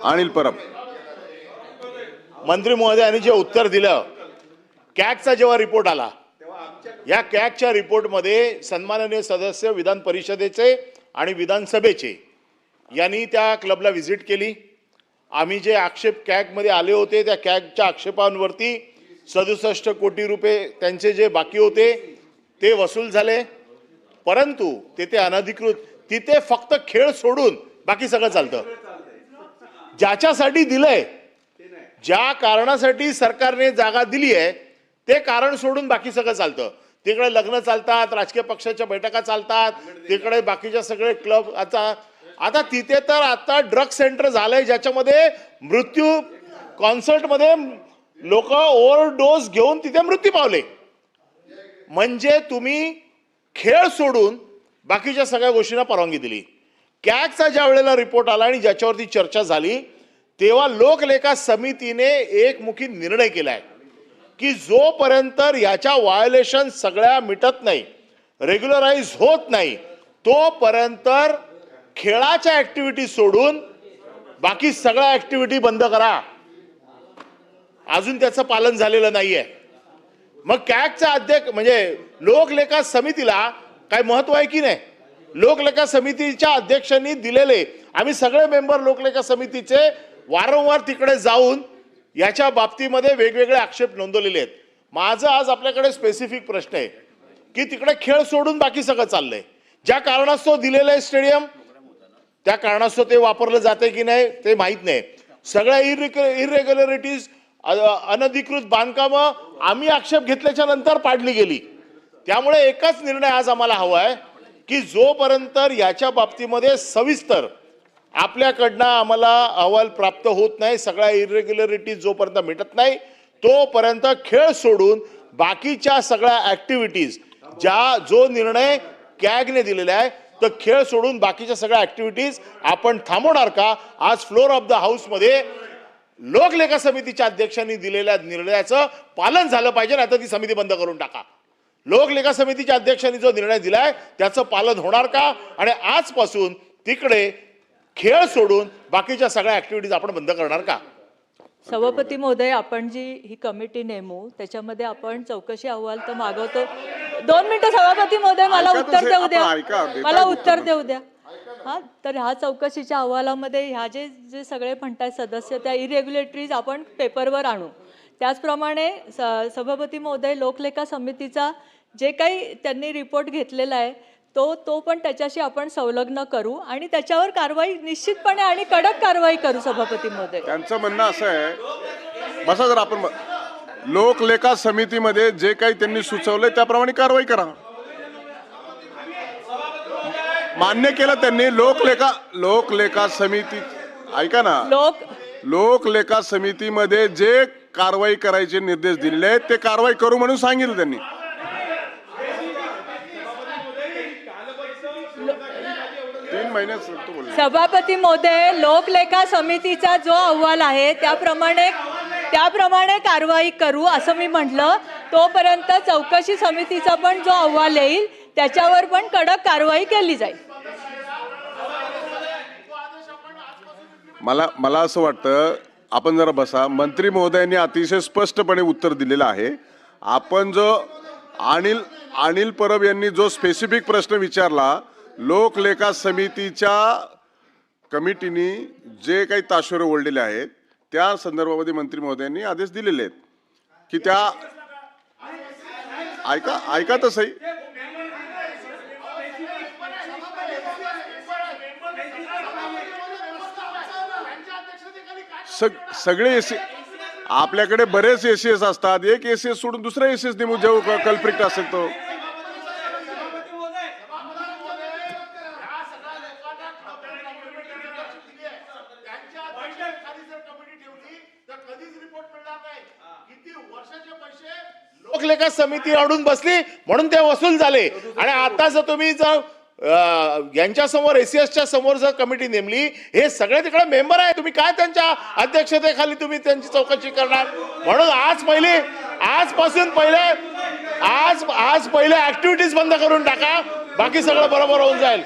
अनिल परब. मंत्री महोदयांनी जे उत्तर दिलं, कॅगचा जेव्हा रिपोर्ट आला, या कॅगच्या रिपोर्टमध्ये सन्माननीय सदस्य विधान परिषदेचे आणि विधानसभेचे यांनी त्या क्लबला व्हिजिट केली. आम्ही जे आक्षेप कॅगमध्ये आले होते त्या कॅगच्या आक्षेपांवरती 67 कोटी रुपये त्यांचे जे बाकी होते ते वसूल झाले. परंतु तिथे अनधिकृत, तिथे फक्त खेळ सोडून बाकी सगळं चालतं. ज्याच्यासाठी दिलंय, ज्या कारणासाठी सरकारने जागा दिली आहे ते कारण सोडून बाकी सगळं चालतं. तिकडे लग्न चालतात, राजकीय पक्षाच्या बैठका चालतात, तिकडे बाकीचे सगळे क्लब. आता तिथे तर आता ड्रग सेंटर झालंय ज्याच्यामध्ये मृत्यू, कॉन्सर्टमध्ये लोक ओव्हरडोस घेऊन तिथे मृत्यू पावले. म्हणजे तुम्ही खेळ सोडून बाकीच्या सगळ्या गोष्टींना परवानगी दिली. कॅगचा ज्या वेळेला रिपोर्ट आला आणि ज्याच्यावरती चर्चा झाली तेव्हा लोकलेखा समितीने एकमुखी निर्णय केलाय की जोपर्यंत याच्या व्हायोलेशन सगळ्या मिटत नाही, रेग्युलराइज होत नाही, तोपर्यंत खेळाच्या ऍक्टिव्हिटी सोडून बाकी सगळ्या ऍक्टिव्हिटी बंद करा. अजून त्याचं पालन झालेलं नाहीये. मग कॅगचा अध्यक्ष म्हणजे लोकलेखा समितीला काय महत्व आहे की नाही? लोकलेखा समितीच्या अध्यक्षांनी दिलेले, आम्ही सगळे मेंबर लोकलेखा समितीचे वारंवार तिकडे जाऊन याच्या बाबतीमध्ये वेगवेगळे आक्षेप नोंदवलेले आहेत. माझा आज आपल्याकडे स्पेसिफिक प्रश्न आहे की तिकडे खेळ सोडून बाकी सगळं चाललंय. ज्या कारणास्तव दिलेलं आहे स्टेडियम, त्या कारणास्तव ते वापरलं जाते की नाही ते माहीत नाही. सगळ्या इरेग्युलरिटीज, अनधिकृत बांधकामं आम्ही आक्षेप घेतल्याच्या नंतर पाडली गेली. त्यामुळे एकच निर्णय आज आम्हाला हवा आहे की जोपर्यंत याच्या बाबतीमध्ये सविस्तर आपल्याकडनं आम्हाला अहवाल प्राप्त होत नाही, सगळ्या इरेग्युलरिटीज जोपर्यंत मिटत नाही, तोपर्यंत खेळ सोडून बाकीच्या सगळ्या ऍक्टिव्हिटीज, जो निर्णय कॅगने दिलेला आहे तर खेळ सोडून बाकीच्या सगळ्या ऍक्टिव्हिटीज आपण थांबवणार का? आज फ्लोर ऑफ द हाऊस मध्ये लोकलेखा समितीच्या अध्यक्षांनी दिलेल्या निर्णयाचं पालन झालं पाहिजे, आता ती समिती बंद करून टाका. लोकलेखा समितीच्या अध्यक्षांनी जो निर्णय दिलाय त्याचं पालन होणार का? आणि आजपासून तिकडे खेळ सोडून बाकीच्या सगळ्या ऍक्टिव्हिटीज आपण बंद करणार का? सभापती महोदय, आपण जी ही कमिटी नेमू त्याच्यामध्ये आपण चौकशी अहवाल तर मागवतो. 2 मिनिटं सभापती महोदय, मला उत्तर देऊ द्या, मला उत्तर देऊ द्या. हा, तर ह्या चौकशीच्या अहवालामध्ये ह्या जे सगळे म्हणतात सदस्य त्या इरेग्युलेटरीज आपण पेपरवर आणू. त्याचप्रमाणे सभापती महोदय, लोकलेखा समितीचा जे काही त्यांनी रिपोर्ट घेतलेला आहे तो पण त्याच्याशी आपण संलग्न करू आणि त्याच्यावर कारवाई निश्चितपणे आणि कडक कारवाई करू. सभापती महोदय, त्यांचं म्हणणं असं आहे, बसा जर आपण लोकलेखा समितीमध्ये जे काही त्यांनी सुचवलंय त्याप्रमाणे कारवाई करा. मान्य केलं त्यांनी. लोकलेखा समिती, ऐका ना, लोकलेखा समितीमध्ये जे कारवाई करायचे निर्देश दिलेले आहेत ते कारवाई करू म्हणून सांगितलं त्यांनी. सभापती महोदय, लोकलेखा समितीचा जो अहवाल आहे त्याप्रमाणे कारवाई करू असं मी म्हटलं. तोपर्यंत चौकशी समितीचा पण जो अहवाल येईल त्याच्यावर पण कडक कारवाई केली जाईल. मला असं वाटतं आपण जरा बसा. मंत्री महोदयांनी अतिशय स्पष्टपणे उत्तर दिलेलं आहे. आपण जो अनिल परब यांनी जो स्पेसिफिक प्रश्न विचारला, लोकलेखा समितीच्या कमिटीने जे काही ताशेरे ओढलेले आहेत त्या संदर्भामध्ये मंत्री महोदयांनी आदेश दिलेले आहेत की त्या ऐका तसंही सगळे एसी आपल्याकडे बरेच एसीएस असतात. एक एसीएस सोडून दुसरा एसीएस नेमू जेव्हा कल्प्रिट असेल तो. लोकलेखा समिती अडून बसली म्हणून ते वसूल झाले. आणि आता जर तुम्ही यांच्या समोर एसीएसच्या समोर जर कमिटी नेमली, हे सगळे तिकडे मेंबर आहे, तुम्ही काय त्यांच्या अध्यक्षतेखाली तुम्ही त्यांची चौकशी करणार? म्हणून आजपासून पहिले ऍक्टिव्हिटीज बंद करून टाका, बाकी सगळं बरोबर होऊन जाईल.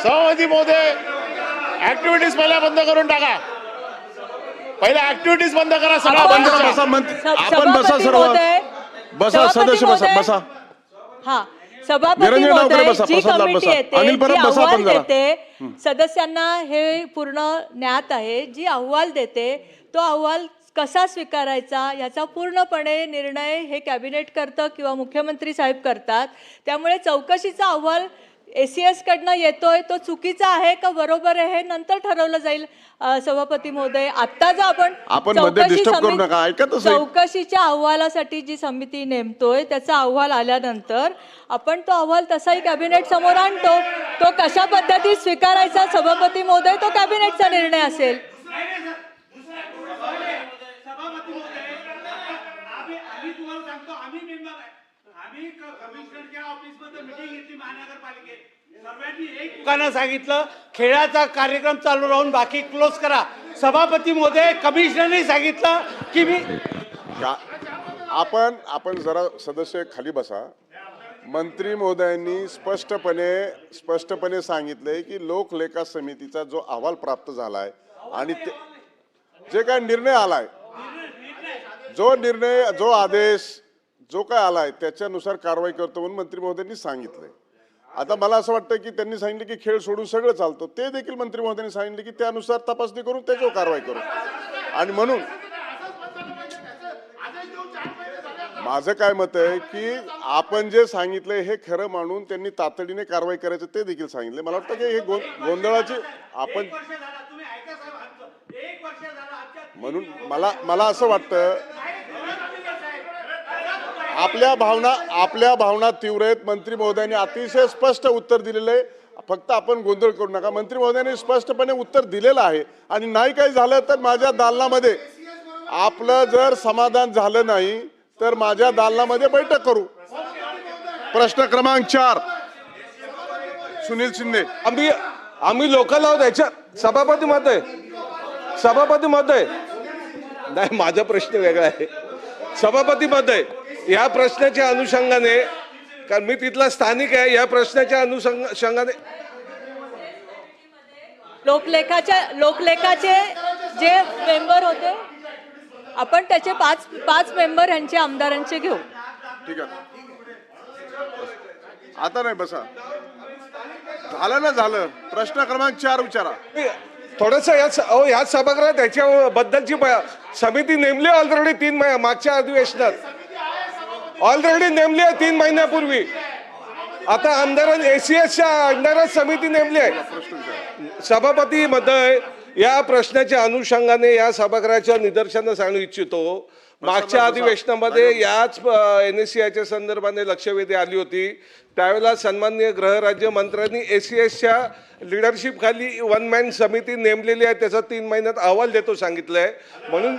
सभापती महोदय, ऍक्टिव्हिटीज पहिल्या बंद करून टाका. पहिल्या ऍक्टिव्हिटीज बंद करा सगळ्या आपण बंद जरा करा. बसा मंत्री, आपण सभापती बसा सर्व, महोदय, बसा सभापती सदस्य बसा महोदय. बसा. हा सभापती निरंजन नावकडे महोदय, बसा, जी प्रसाद लाड कमिटी बसा. येते, अनिल परब जी बसा अहवाल आपण जरा. देते, सदस्यांना हे पूर्ण ज्ञात आहे, जी अहवाल देते तो अहवाल कसा स्वीकारायचा याचा पूर्णपणे निर्णय हे कॅबिनेट करतं किंवा मुख्यमंत्री साहेब करतात. त्यामुळे चौकशीचा अहवाल ACS कडनं येतोय तो चुकीचा आहे का बरोबर आहे हे नंतर ठरवलं जाईल. सभापती महोदय, आत्ता जर आपण मध्ये disturb करू नका, ऐकतच नाही. चौकशीच्या अहवालासाठी जी समिती नेमतोय त्याचा अहवाल आल्यानंतर आपण तो अहवाल तसाही कॅबिनेट समोर आणतो. तो कशा पद्धतीत स्वीकारायचा सभापती महोदय तो कॅबिनेटचा निर्णय असेल. सभापती महोदय, आम्ही तुम्हाला सांगतो, आम्ही मेंबर आहे, आम्ही कमिशनरच्या ऑफिसमध्ये मीटिंग घेतली महानगरपालिकेत, सर्वांनी एक लोकांना सांगितलं खेळाचा कार्यक्रम चालू राहून बाकी क्लोज करा. सभापती महोदय, कमिशनरने सांगितलं की मी आपण जरा सदस्य खाली बसा. मंत्री महोदयांनी स्पष्टपणे सांगितलंय की लोकलेखा समितीचा जो अहवाल प्राप्त झालाय आणि जे काय निर्णय आलाय, जो आदेश जो काय आलाय त्याच्यानुसार कारवाई करतो म्हणून मंत्री महोदयांनी सांगितलंय. आता मला असं वाटतं की त्यांनी सांगितलं की खेळ सोडून सगळं चालतं, ते देखील मंत्री महोदयांनी सांगितलं की त्यानुसार तपासणी करून त्याच्यावर कारवाई करू. आणि म्हणून माझं काय मत आहे की आपण जे सांगितलंय हे खरं मानून त्यांनी तातडीने कारवाई करायचं ते देखील सांगितले. मला वाटतं की हे गोंधळाची आपण म्हणून मला असं वाटतं आपल्या भावना तीव्र आहेत. मंत्री महोदयांनी अतिशय स्पष्ट उत्तर दिलेलं आहे. फक्त आपण गोंधळ करू नका. मंत्री महोदयांनी स्पष्टपणे उत्तर दिलेलं आहे आणि नाही काही झालं तर माझ्या दालनामध्ये आपलं जर समाधान झालं नाही तर माझ्या दालनामध्ये बैठक करू. प्रश्न क्रमांक 4 सुनील शिंदे. आम्ही लोकल आहोत याच्या सभापती महोदय नाही, माझा प्रश्न वेगळा आहे. सभापती महोदय, या प्रश्नाच्या अनुषंगाने, कारण मी तिथला स्थानिक आहे, या प्रश्नाच्या अनुषंगाने लोकलेखाचे जे मेंबर होते आपण त्याचे पाच मेंबर यांचे आमदारांचे घेऊ. ठीक आहे, आता नाही बसा. झालं ना झालं. प्रश्न क्रमांक 4 विचारा. थोडस या सभागृहात त्याच्याबद्दलची समिती नेमली ऑलरेडी 3 मागच्या अधिवेशनात ऑलरेडी नेमली आहे 3 महिन्यापूर्वी. आता आमदारांनी ACSच्या अंडरच समिती नेमली आहे. सभापती महोदय, या प्रश्नाच्या अनुषंगाने या सभागृहाच्या निदर्शनास आणू इच्छितो. मागच्या अधिवेशनामध्ये याच NSCIच्या संदर्भाने लक्षवेधी आली होती. त्यावेळेला सन्माननीय गृहराज्य मंत्र्यांनी ACSच्या लिडरशिप खाली 1 मॅन समिती नेमलेली आहे, त्याचा 3 महिन्यात अहवाल देतो सांगितलंय. म्हणून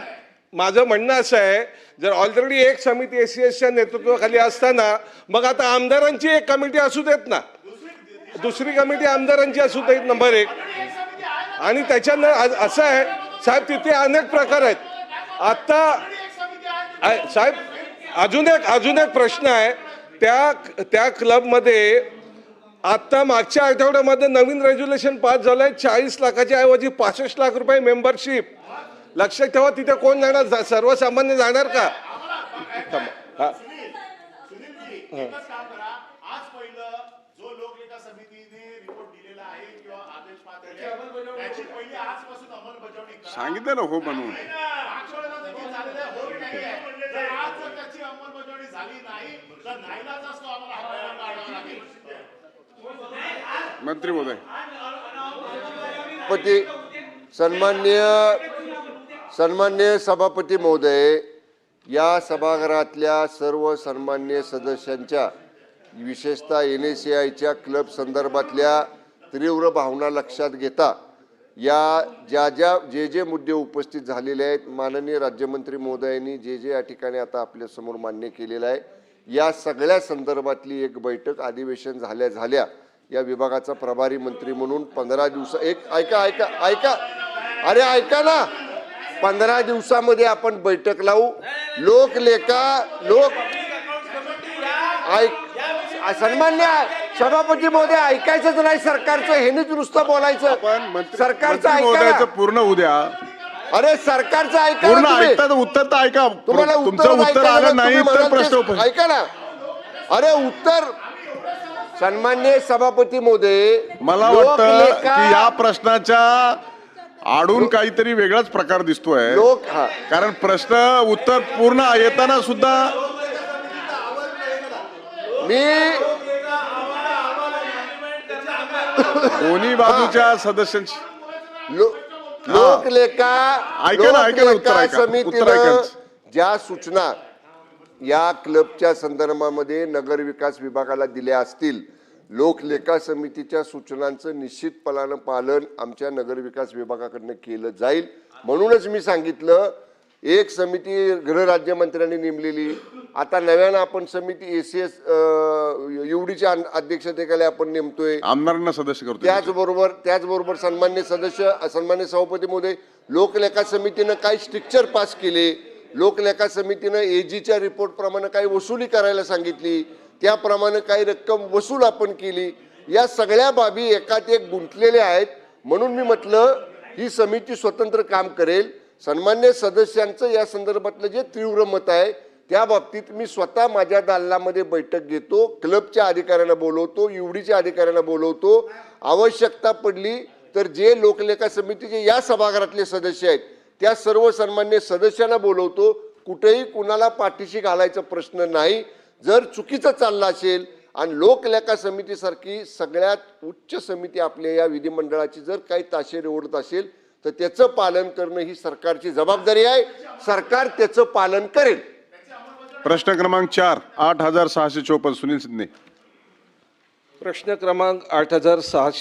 माझं म्हणणं असं आहे, जर ऑलरेडी एक समिती ACSच्या नेतृत्वाखाली असताना मग आता आमदारांची एक कमिटी असू देत ना, दुसरी कमिटी आमदारांची असू देत, नंबर 1. आणि त्याच्यानं असं आहे साहेब, तिथे अनेक प्रकार आहेत. आता साहेब अजून एक प्रश्न आहे. त्या क्लबमध्ये आता मागच्या आठवड्यामध्ये नवीन रेज्युलेशन पास झालंय. 40 लाखाच्या ऐवजी 65 लाख रुपये मेंबरशिप. लक्षात ठेवा, तिथे कोण जाणार? सर्वसामान्य जाणार का? सांगितलं ना हो म्हणून. मंत्री महोदय, सन्मान्य सभापती महोदय, या सभागृहातल्या सर्व सन्मान्य सदस्यांच्या विशेषतः NSCIच्या क्लब संदर्भातल्या तीव्र भावना लक्षात घेता जे मुद्दे उपस्थित झालेले आहेत, माननीय राज्यमंत्री महोदयांनी जे या ठिकाणी आता आपल्या समोर मान्य केलेलं आहे, या सगळ्या संदर्भातली एक बैठक अधिवेशन झाल्या या विभागाचा प्रभारी मंत्री म्हणून 15 दिवस ऐका ना 15 दिवसामध्ये आपण बैठक लावू. सन्मान्य सभापती महोदय, ऐकायचंच नाही सरकारचं, हेच नुसतं बोलायचं. पण सरकारचं मंत्री महोदयाचं पूर्ण उद्या अरे सरकारचं ऐका पूर्ण ना तुम्ही. ऐकता तर उत्तर तर ऐका. तुम्हाला तुमचं उत्तर ऐकायला आलं नाही तुम्ही तर म्हणाल प्रश्न ते ऐका ना. अरे उत्तर सन्माननीय सभापती महोदय, मला वाटतं लोकलेखा- की या प्रश्नाच्या आडून काहीतरी वेगळाच प्रकार दिसतोय. लोक हा कारण प्रश्न उत्तर पूर्ण येताना सुद्धा मी दोन्ही बाजूच्या सदस्यांची लोकलेखा ऐका ना, ऐका ना, उत्तर लोकलेखा ऐका. उत्तर समितीनं ऐका. ज्या सूचना या क्लबच्या संदर्भामध्ये नगर विकास विभागाला दिल्या असतील, लोकलेखा समितीच्या सूचनांचं निश्चितपणानं पालन आमच्या नगर विकास विभागाकडनं केलं जाईल. म्हणूनच मी सांगितलं, एक समिती गृहराज्यमंत्र्यांनी नेमलेली, आता नव्यानं आपण समिती ACS एवढीच्या अध्यक्षतेखाली आपण नेमतोय. आमदारांना सदस्य करतो. त्याचबरोबर सन्मान्य सभापती महोदय, लोकलेखा समितीनं काही स्ट्रिक्चर पास केले. लोकलेखा समितीनं AGच्या रिपोर्ट प्रमाणे काही वसुली करायला सांगितली, त्याप्रमाणे काही रक्कम वसूल आपण केली. या सगळ्या बाबी एकात एक गुंतलेल्या आहेत. म्हणून मी म्हटलं ही समिती स्वतंत्र काम करेल. सन्मान्य सदस्यांचं या संदर्भातलं जे तीव्र मत आहे त्या बाबतीत मी स्वतः माझ्या दालनामध्ये बैठक घेतो, क्लबच्या अधिकाऱ्यांना बोलवतो, UDच्या अधिकाऱ्यांना बोलवतो. आवश्यकता पडली तर जे लोकलेखा समितीचे या सभागृहातले सदस्य आहेत त्या सर्व सन्मान्य सदस्यांना बोलवतो. कुठेही कुणाला पाठीशी घालायचा प्रश्न नाही. जर चुकीचं चाललं असेल आणि लोकलेखा समितीसारखी सगळ्यात उच्च समिती आपल्या या विधिमंडळाची जर काही ताशेरे ओढत असेल तर त्याचं पालन करणं ही सरकारची जबाबदारी आहे. सरकार त्याचं पालन करेल. प्रश्न क्रमांक 4, 8654, सुनील शिंदे. प्रश्न क्रमांक 8654